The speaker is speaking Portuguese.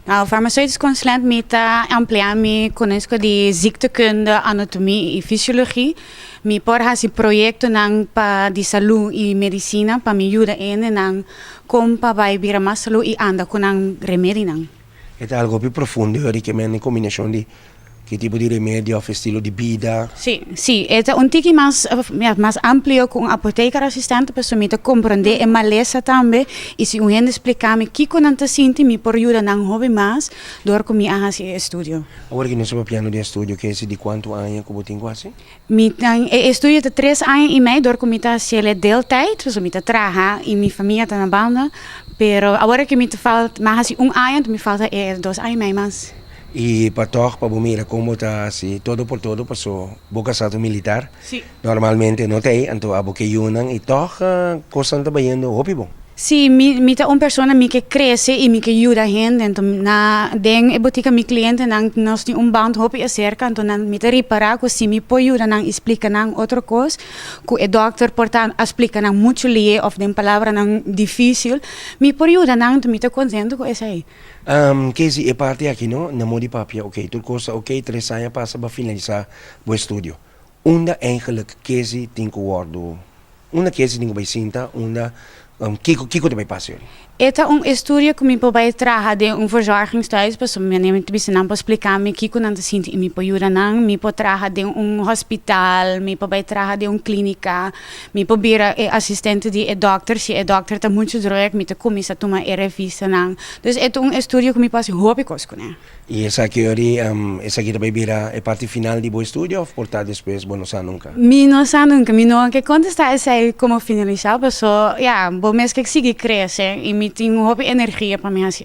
Nou, farmaceutisch consulent mita ampliami conosco de ziektekunde, anatomie e fisiologie. Mi porha si proyecto nang pa di saúde e medicina pa mi ayuda ene nang kompa vai bira mas saúde e anda con nang remedi nang. È algo più profondo, richiamando in combinazione di che tipo di remedio, stile di vida. Sí, es un tiki más amplio con apoteker asistente, pues me te comprende en malesa también y si un explicarme qué con anta sinti mi por ayuda nang hobby más, door con mi hace estudio. Ahora que no se piano di studio, che si di quanto anni come tin quasi? Mi estudio de 3 años y medio, door con mi ta ciele deeltijd, pues mi te trabaja y mi familia está en banda, pero ahora que mi te falta más un año, me falta 2 años y más. E para toch, para bumira, como tá assim, todo por todo, passou boca sato militar. Sí. Normalmente não tem, então a boca yunang e toch, coisa tá bayendo, hopi bom. Sí, mi ta un persona mi que crece y mi que ayuda a gente, entonces na den e botica mi cliente nang nos ni un band hopi acerca, entonces mi te ripara ko si mi po ayuda nang explica nang otro cosa, ku e doctor portan explica nang mucho lie of den palabra nang difícil, mi po ayuda nang mi te contento ko esa. Kesi e parte aqui, no? Na modi papia, ok, tudo coisa, ok, 3 anos passa para finalizar o estudo. Onda eigenlijk kesi tinko wordo. Onda kesi tinko bij sinta, onda kiko te bij passen. Eta un estudio que mi vai trabalhar de um verzorgingstehuis, pues me nem te bisa não explicar me que quando sinto e mi po ayudar nang, mi po trabalhar de um hospital, mi po vai trabalhar de clínica, mi po bira assistente de doctor, se doctor tá muito druk, mi te comisa toma revista nang. Dus é um estudio que mi passa hobicos com né. E essa aqui essa aqui também vira a parte final de bo estudio ou portar depois, bom, não sabe nunca? Mi não sabe nunca, mi não que contestar essa como finalizar, pues so, ja, bom mês que sigue cresce e mi tem hobby energia para mim assim,